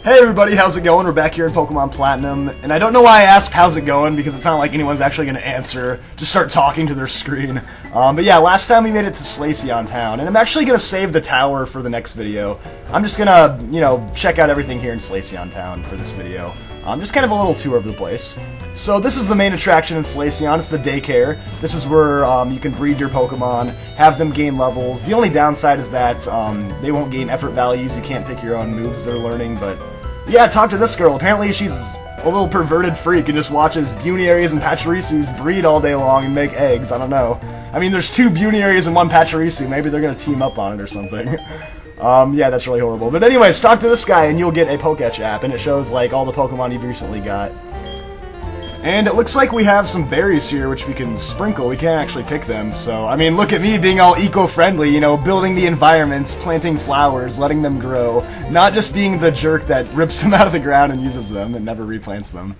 Hey everybody, how's it going? We're back here in Pokemon Platinum, and I don't know why I asked how's it going, because it's not like anyone's actually going to answer, just start talking to their screen. But yeah, last time we made it to Solaceon Town, and I'm actually going to save the tower for the next video. I'm just going to, check out everything here in Solaceon Town for this video. Just kind of a little tour of the place. So this is the main attraction in Solaceon, it's the daycare. This is where you can breed your Pokemon, have them gain levels. The only downside is that they won't gain effort values, you can't pick your own moves they're learning, but yeah, talk to this girl. Apparently she's a little perverted freak and just watches Bunearies and Pachirisus breed all day long and make eggs. I don't know. I mean, there's 2 Bunearies and 1 Pachirisu. Maybe they're going to team up on it or something. Yeah, that's really horrible. But anyways, talk to this guy and you'll get a Poketch app, and it shows, like, all the Pokemon you've recently got. And it looks like we have some berries here which we can sprinkle. We can't actually pick them, so, I mean, look at me being all eco-friendly, building the environments, planting flowers, letting them grow, not just being the jerk that rips them out of the ground and uses them and never replants them.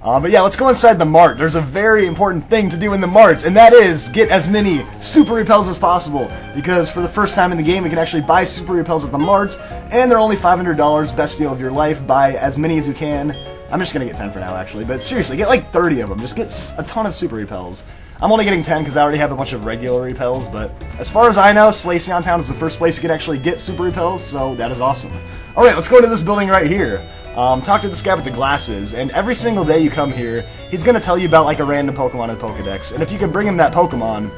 But yeah, let's go inside the mart. There's a very important thing to do in the mart, and that is get as many Super Repels as possible, because for the first time in the game, we can actually buy Super Repels at the mart, and they're only $500, best deal of your life. Buy as many as you can. I'm just gonna get 10 for now, actually, but seriously, get like 30 of them. Just get a ton of Super Repels. I'm only getting 10 because I already have a bunch of regular Repels, but as far as I know, Solaceon Town is the first place you can actually get Super Repels, so that is awesome. Alright, let's go into this building right here. Talk to this guy with the glasses, and every single day you come here, he's gonna tell you about like a random Pokemon in the Pokedex, and if you can bring him that Pokemon,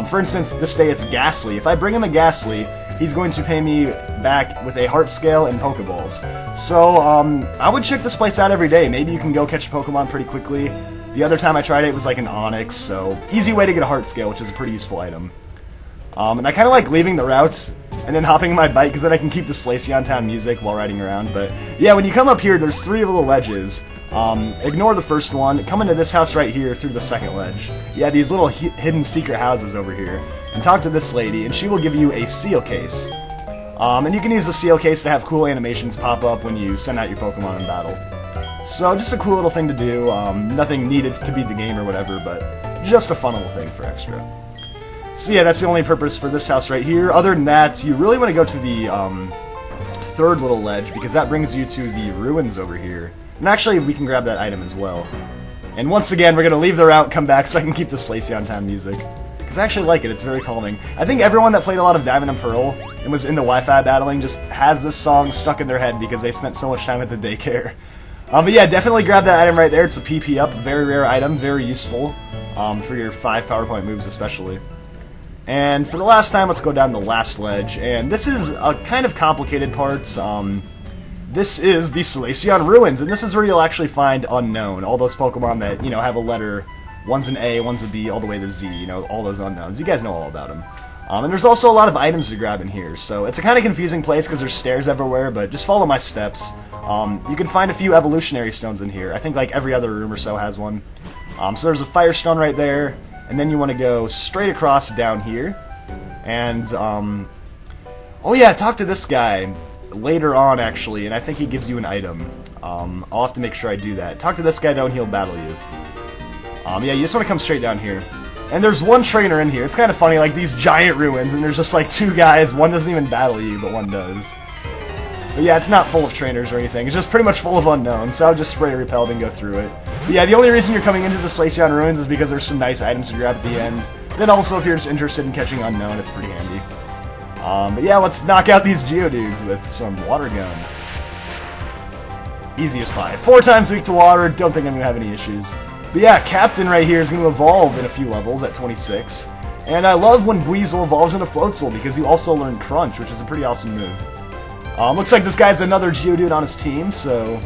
for instance, this day it's Ghastly. If I bring him a Ghastly, he's going to pay me back with a heart scale and Pokeballs. So, I would check this place out every day. Maybe you can go catch a Pokemon pretty quickly. The other time I tried it was like an Onix, so easy way to get a heart scale, which is a pretty useful item. And I kind of like leaving the route and then hopping on my bike, because then I can keep the Solaceon Town music while riding around. But yeah, when you come up here, there's 3 little ledges. Ignore the first one. Come into this house right here through the second ledge. Yeah, these little hidden secret houses over here. And talk to this lady, and she will give you a seal case. And you can use the seal case to have cool animations pop up when you send out your Pokemon in battle. So, just a cool little thing to do. Nothing needed to beat the game or whatever, but just a fun little thing for extra. So yeah, that's the only purpose for this house right here. Other than that, you really want to go to the 3rd little ledge, because that brings you to the ruins over here. And actually, we can grab that item as well. And once again, we're going to leave the route, come back, so I can keep the Solaceon Town music. Because I actually like it, it's very calming. I think everyone that played a lot of Diamond and Pearl and was into Wi-Fi battling just has this song stuck in their head because they spent so much time at the daycare. But yeah, definitely grab that item right there. It's a PP up, very rare item, very useful for your 5 PowerPoint moves especially. And for the last time, let's go down the last ledge. And this is a kind of complicated part. This is the Solaceon Ruins, and this is where you'll actually find Unown, all those Pokemon that, have a letter. One's an A, one's a B, all the way to Z, all those unknowns. You guys know all about them. And there's also a lot of items to grab in here, so it's a kind of confusing place because there's stairs everywhere, but just follow my steps. You can find a few Evolutionary Stones in here. I think like every other room or so has one. So there's a Firestone right there, and then you want to go straight across down here. And, oh yeah, talk to this guy later on, actually, and I think he gives you an item. I'll have to make sure I do that. Talk to this guy, though, and he'll battle you. Yeah, you just want to come straight down here. And there's one trainer in here. It's kind of funny, like these giant ruins, and there's just like 2 guys. One doesn't even battle you, but one does. But yeah, it's not full of trainers or anything. It's just pretty much full of unknowns, so I'll just spray Repelled and go through it. But yeah, the only reason you're coming into the Solaceon Ruins is because there's some nice items to grab at the end. Then also, if you're just interested in catching Unown, it's pretty handy. But yeah, let's knock out these Geodudes with some Water Gun. Easy as pie. 4 times weak to water, don't think I'm going to have any issues. But yeah, Captain right here is going to evolve in a few levels at 26. And I love when Buizel evolves into Floatzel because you also learn Crunch, which is a pretty awesome move. Looks like this guy's another Geodude on his team, so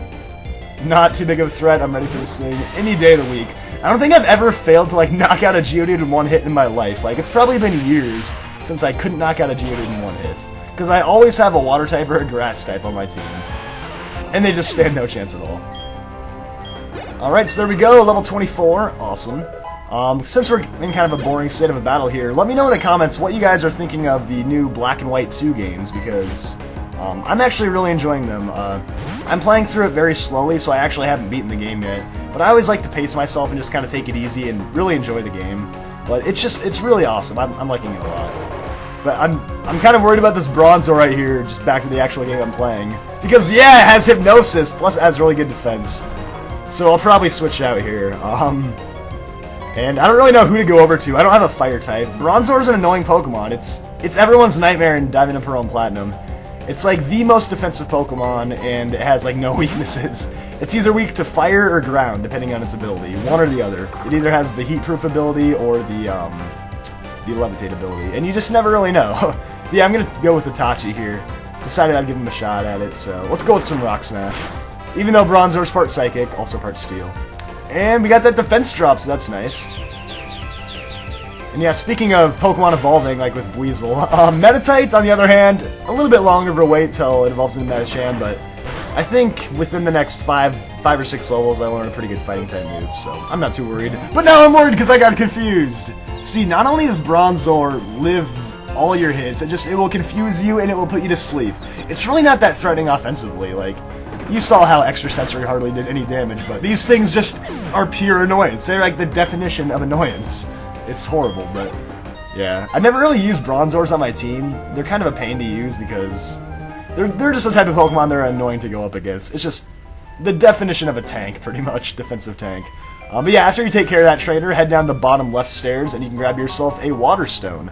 not too big of a threat. I'm ready for this thing any day of the week. I don't think I've ever failed to like knock out a Geodude in 1 hit in my life. Like, it's probably been years since I couldn't knock out a Geodude in 1 hit. Because I always have a Water type or a Grass type on my team. And they just stand no chance at all. Alright, so there we go, level 24, awesome. Since we're in kind of a boring state of a battle here, let me know in the comments what you guys are thinking of the new Black and White 2 games, because I'm actually really enjoying them. I'm playing through it very slowly, so I actually haven't beaten the game yet, but I always like to pace myself and just kind of take it easy and really enjoy the game. But it's really awesome, I'm liking it a lot. But I'm kind of worried about this Bronzor right here, just back to the actual game I'm playing. Because, yeah, it has Hypnosis, plus it has really good defense. So I'll probably switch out here. And I don't really know who to go over to. I don't have a fire type. Bronzor is an annoying Pokemon. It's everyone's nightmare in Diamond and Pearl and Platinum. It's like the most defensive Pokemon, and it has like no weaknesses. It's either weak to fire or ground, depending on its ability. One or the other. It either has the heat-proof ability or the levitate ability, and you just never really know. But yeah, I'm gonna go with Itachi here. Decided I'd give him a shot at it, so let's go with some Rock Smash. Even though Bronzor's part Psychic, also part Steel. And we got that defense drop, so that's nice. And yeah, speaking of Pokemon evolving, like with Buizel, Meditite, on the other hand, a little bit longer of a wait till it evolves into Medicham, but I think within the next five or six levels, I learn a pretty good fighting type move, so I'm not too worried. But now I'm worried because I got confused. See, not only does Bronzor live all your hits, it will confuse you and it will put you to sleep. It's really not that threatening offensively. Like, you saw how Extra Sensory hardly did any damage, but these things just are pure annoyance. They're like the definition of annoyance. It's horrible, but yeah. I never really used Bronzors on my team. They're kind of a pain to use because they're just the type of Pokemon they're annoying to go up against. It's just the definition of a tank, pretty much. Defensive tank. But yeah, after you take care of that trainer, head down the bottom left stairs and you can grab yourself a Water Stone.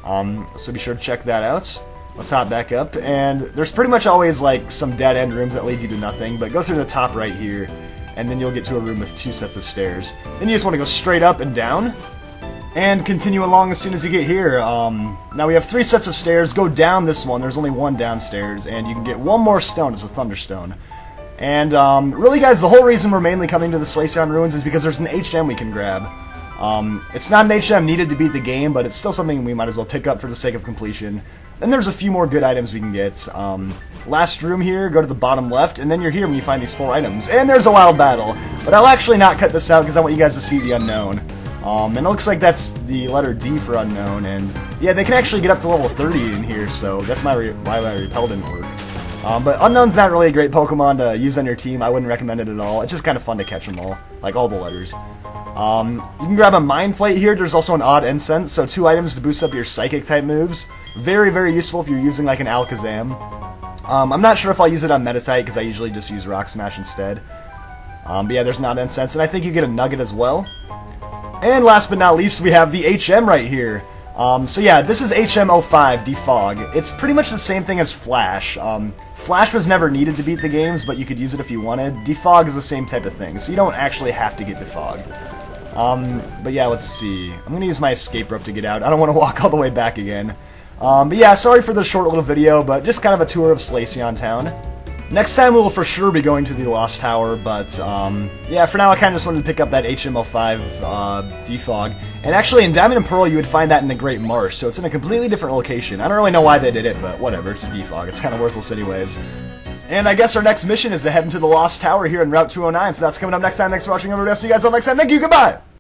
So be sure to check that out. Let's hop back up, and there's pretty much always like some dead-end rooms that lead you to nothing, but go through the top right here, and then you'll get to a room with 2 sets of stairs. Then you just want to go straight up and down, and continue along as soon as you get here. Now we have 3 sets of stairs. Go down this one. There's only one downstairs, and you can get one more stone. It's a Thunderstone. And really, guys, the whole reason we're mainly coming to the Solaceon Ruins is because there's an HM we can grab. It's not an HM needed to beat the game, but it's still something we might as well pick up for the sake of completion. Then there's a few more good items we can get. Last room here, go to the bottom left, and then you're here when you find these 4 items. And there's a wild battle, but I'll actually not cut this out because I want you guys to see the Unown. And it looks like that's the letter D for Unown, and yeah, they can actually get up to level 30 in here, so that's why my Repel didn't work. But Unown's not really a great Pokemon to use on your team. I wouldn't recommend it at all. It's just kind of fun to catch them all, like all the letters. You can grab a Mind Plate here. There's also an Odd Incense, so 2 items to boost up your Psychic type moves. Very, very useful if you're using like an Alakazam. I'm not sure if I'll use it on Meditite because I usually just use Rock Smash instead. But yeah, there's an Odd Incense, and I think you get a Nugget as well. And last but not least, we have the HM right here. So yeah, this is HM05, Defog. It's pretty much the same thing as Flash. Flash was never needed to beat the games, but you could use it if you wanted. Defog is the same type of thing, so you don't actually have to get Defog. But yeah, let's see. I'm gonna use my escape rope to get out. I don't want to walk all the way back again. But yeah, sorry for the short little video, but just kind of a tour of Solaceon Town. Next time we will for sure be going to the Lost Tower, but yeah, for now I kind of just wanted to pick up that HM05 Defog. And actually in Diamond and Pearl you would find that in the Great Marsh, so it's in a completely different location. I don't really know why they did it, but whatever, it's a Defog. It's kind of worthless anyways. And I guess our next mission is to head into the Lost Tower here in Route 209, so that's coming up next time. Thanks for watching, everybody. I'll see you guys all next time. Thank you, goodbye!